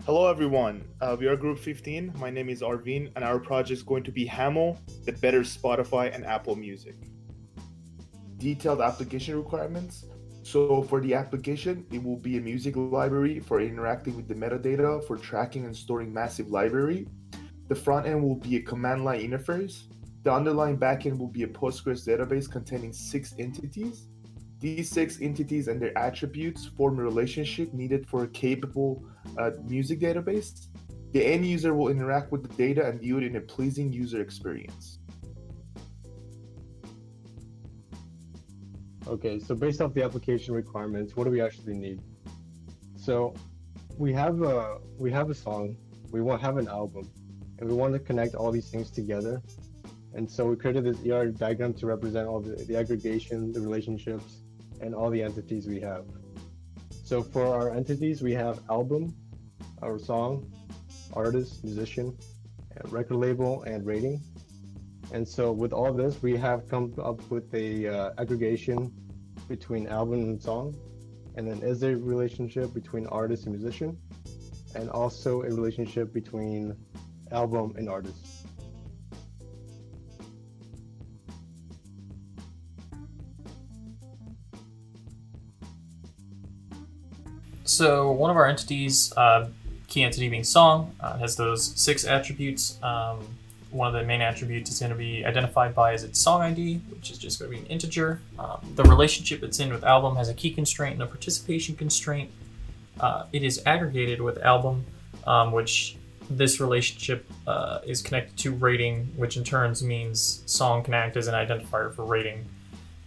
Hello everyone, we are Group 15. My name is Arvin, and our project is going to be H.A.M.L, the better Spotify and Apple Music. Detailed application requirements. So for the application, it will be a music library for interacting with the metadata for tracking and storing massive library. The front end will be a command line interface. The underlying backend will be a Postgres database containing 6 entities. These 6 entities and their attributes form a relationship needed for a capable music database. The end user will interact with the data and view it in a pleasing user experience. Okay, so based off the application requirements, what do we actually need? So we have a song, we want have an album, and we want to connect all these things together. And so we created this ER diagram to represent all the aggregation, the relationships, and all the entities we have. So for our entities, we have album, our song, artist, musician, record label, and rating. And so with all this, we have come up with a aggregation between album and song, and then is a relationship between artist and musician, and also a relationship between album and artist. So one of our entities, key entity being song, has those 6 attributes. One of the main attributes is going to be identified by is its song ID, which is just going to be an integer. The relationship it's in with album has a key constraint and a participation constraint. It is aggregated with album, which this relationship is connected to rating, which in turn means song can act as an identifier for rating.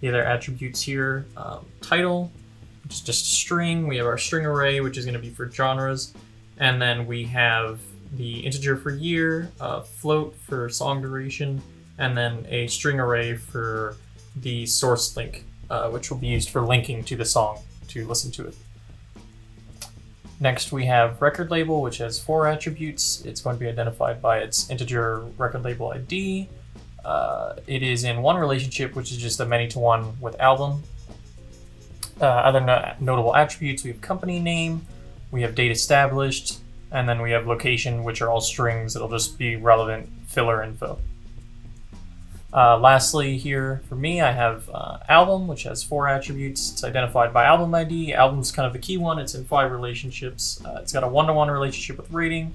The other attributes here, title, which is just a string. We have our string array, which is going to be for genres. And then we have the integer for year, float for song duration, and then a string array for the source link, which will be used for linking to the song to listen to it. Next, we have record label, which has 4 attributes. It's going to be identified by its integer record label ID. It is in one relationship, which is just a many-to-one with album. Other notable attributes, we have company name, we have date established, and then we have location, which are all strings. It'll just be relevant filler info. Lastly, here for me, I have album, which has 4 attributes. It's identified by album ID. Album's kind of the key one. It's in 5 relationships. It's got a one-to-one relationship with rating,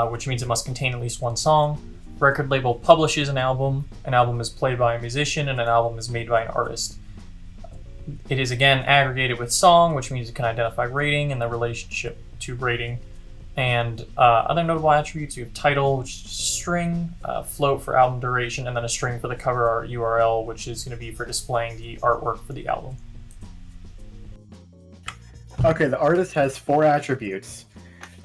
which means it must contain at least one song. Record label publishes an album. An album is played by a musician, and an album is made by an artist. It is again aggregated with song, which means it can identify rating and the relationship to rating. And other notable attributes, we have title, which is string, float for album duration, and then a string for the cover art URL, which is going to be for displaying the artwork for the album. Okay, the artist has 4 attributes.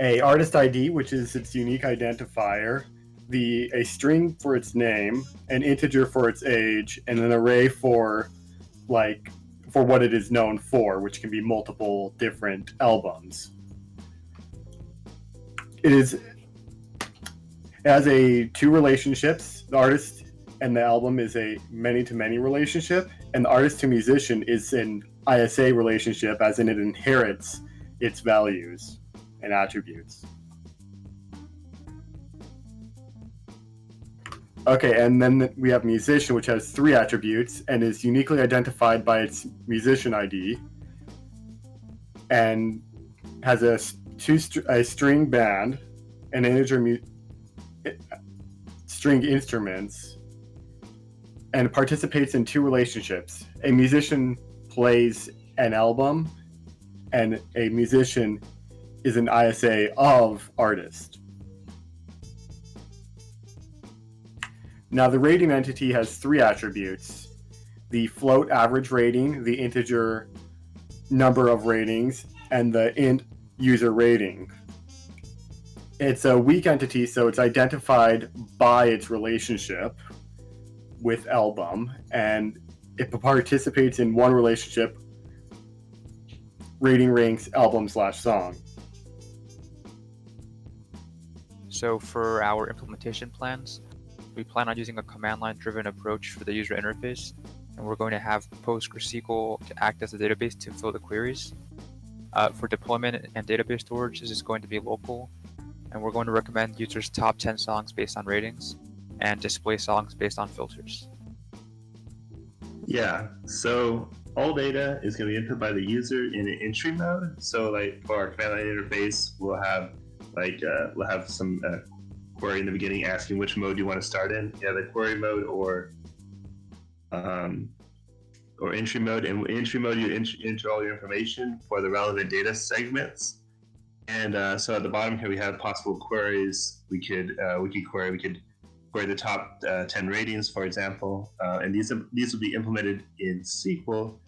A artist ID, which is its unique identifier, a string for its name, an integer for its age, and an array for what it is known for, which can be multiple different albums. It has 2 relationships. The artist and the album is a many-to-many relationship, and the artist to musician is an ISA relationship, as in it inherits its values and attributes. Okay, and then we have musician, which has 3 attributes and is uniquely identified by its musician ID, and has a string band, an integer string instruments, and participates in 2 relationships. A musician plays an album, and a musician is an ISA of artist. Now, the rating entity has 3 attributes: the float average rating, the integer number of ratings, and the int user rating. It's a weak entity, so it's identified by its relationship with album, and it participates in one relationship, rating ranks album/song. So for our implementation plans, we plan on using a command line driven approach for the user interface, and we're going to have PostgreSQL to act as a database to fill the queries. For deployment and database storage, this is going to be local, and we're going to recommend users' top 10 songs based on ratings and display songs based on filters. Yeah, so all data is going to be input by the user in an entry mode. So like for our command line interface, we'll have some query in the beginning asking which mode you want to start in, the query mode or entry mode. And entry mode, you enter all your information for the relevant data segments. And so at the bottom here, we have possible queries. We could query the top 10 ratings, for example, and these will be implemented in SQL,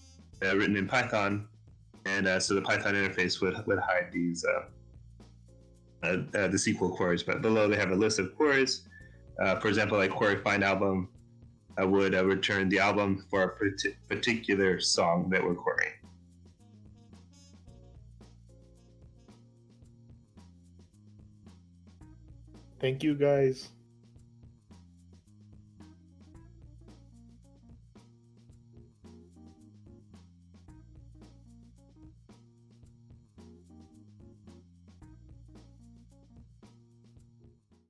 written in Python, and so the Python interface would hide these the SQL queries. But below they have a list of queries. For example, like query find album would return the album for a particular song that we're querying. Thank you, guys.